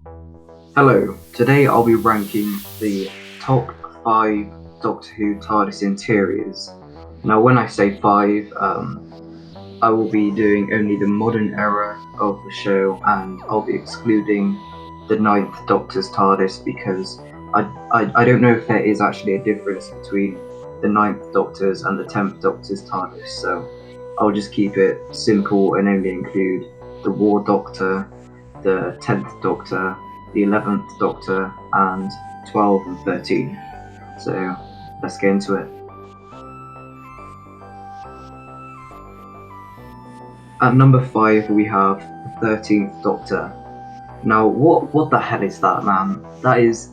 Hello, today I'll be ranking the top 5 Doctor Who TARDIS interiors. Now when I say 5, I will be doing only the modern era of the show, and I'll be excluding the Ninth Doctor's TARDIS because I don't know if there is actually a difference between the Ninth Doctor's and the 10th Doctor's TARDIS, so I'll just keep it simple and only include the War Doctor, the 10th Doctor, the 11th Doctor, and 12 and 13. So let's get into it. At number 5 we have the 13th Doctor. Now what the hell is that, man? That is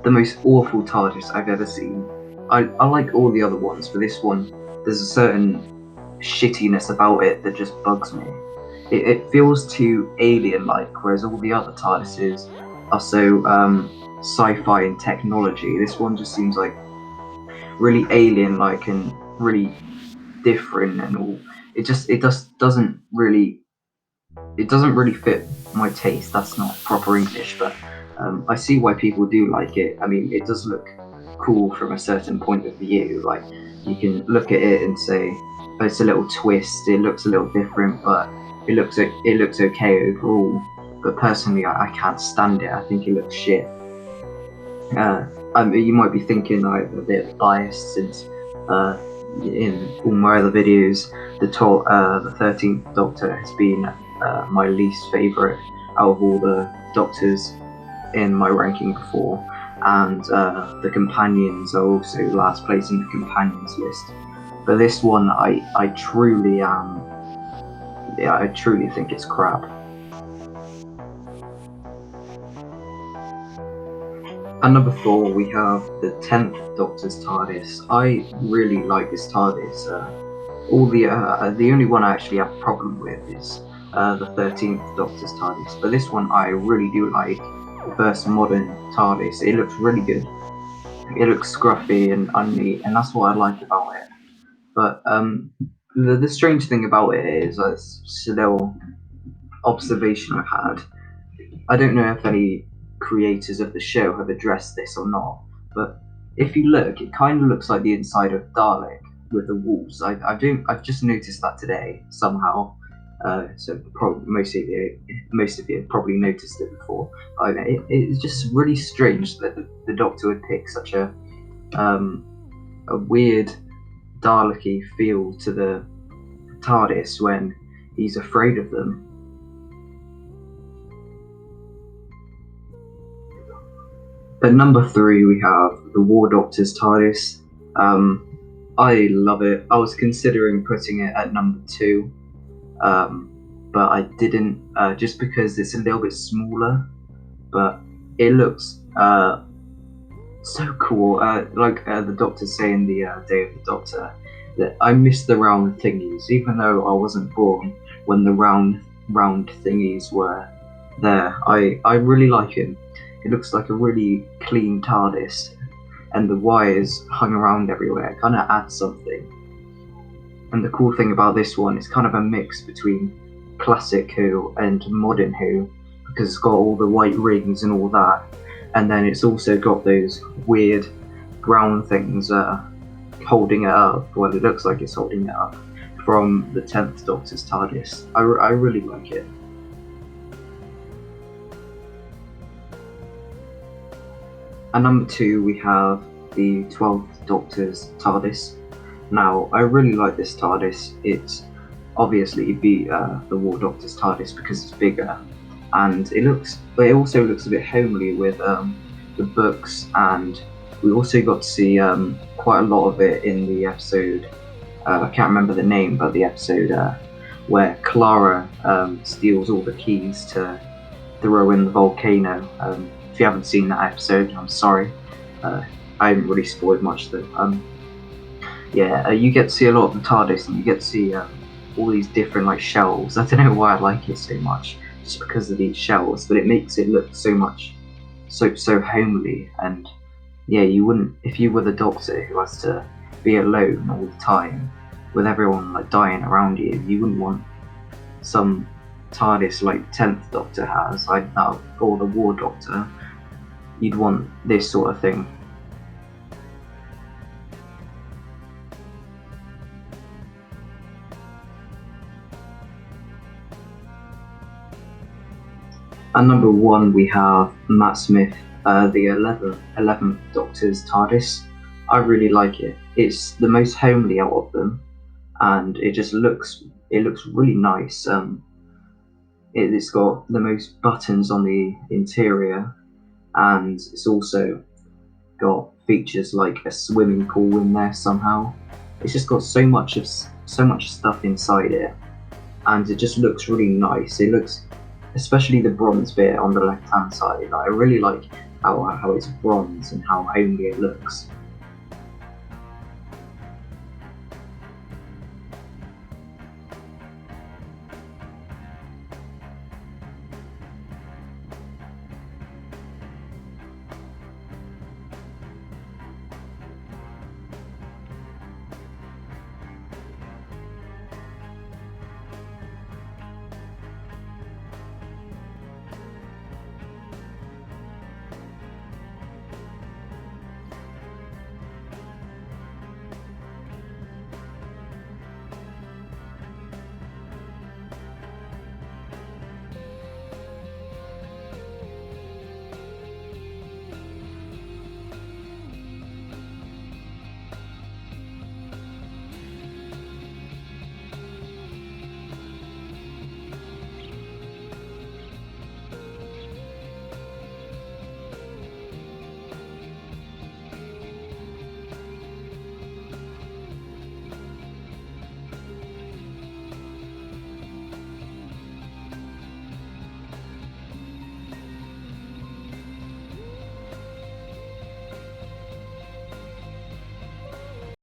the most awful TARDIS I've ever seen. I like all the other ones, but this one, there's a certain shittiness about it that just bugs me. It feels too alien-like, whereas all the other TARDISes are so sci-fi and technology. This one just seems like really alien-like and really different and all. It doesn't really fit my taste. That's not proper English, but I see why people do like it. I mean, it does look cool from a certain point of view. Like, you can look at it and say, oh, it's a little twist. It looks a little different, but it looks okay overall. But personally, I can't stand it. I think it looks shit. You might be thinking I'm a bit biased since in all my other videos, the 13th Doctor has been my least favourite out of all the Doctors in my ranking before, and the Companions are also last place in the Companions list. But this one, I truly I truly think it's crap. At number 4, we have the 10th Doctor's TARDIS. I really like this TARDIS. The only one I actually have a problem with is the 13th Doctor's TARDIS. But this one I really do like. The first modern TARDIS. It looks really good. It looks scruffy and unneat, and that's what I like about it. But the strange thing about it is, it's a little observation I've had. I don't know if any creators of the show have addressed this or not, but if you look, it kind of looks like the inside of Dalek with the walls. I've just noticed that today somehow. So probably most of you have probably noticed it before. It's just really strange that the Doctor would pick such a weird Dalek-y feel to the TARDIS when he's afraid of them. At number 3, we have the War Doctor's TARDIS. I love it. I was considering putting it at number 2, but I didn't, just because it's a little bit smaller, but it looks so cool. Like the Doctor saying in the Day of the Doctor, that I miss the round thingies, even though I wasn't born when the round thingies were there. I really like it. It looks like a really clean TARDIS, and the wires hung around everywhere kind of add something. And the cool thing about this one is kind of a mix between classic Who and modern Who, because it's got all the white rings and all that, and then it's also got those weird brown things holding it up. Well, it looks like it's holding it up from the 10th Doctor's TARDIS. I really like it. At number 2, we have the 12th Doctor's TARDIS. Now, I really like this TARDIS. It's obviously beat the War Doctor's TARDIS because it's bigger, and it also looks a bit homely with the books, and we also got to see quite a lot of it in the episode. I can't remember the name, but the episode where Clara steals all the keys to throw in the volcano. If you haven't seen that episode, I'm sorry. I haven't really spoiled much though. You get to see a lot of the TARDIS, and you get to see all these different like shells. I don't know why I like it so much, just because of these shells, but it makes it look so homely. And yeah, you wouldn't, if you were the Doctor who has to be alone all the time with everyone like dying around you, you wouldn't want some TARDIS like 10th Doctor has, or the War Doctor, you'd want this sort of thing. At number 1 we have Matt Smith, the 11th Doctor's TARDIS. I really like it. It's the most homely out of them, and it looks really nice. It's got the most buttons on the interior, and it's also got features like a swimming pool in there somehow. It's just got so much stuff inside it, and it just looks really nice. It looks, especially the bronze bit on the left hand side. I really like how it's bronze and how homely it looks.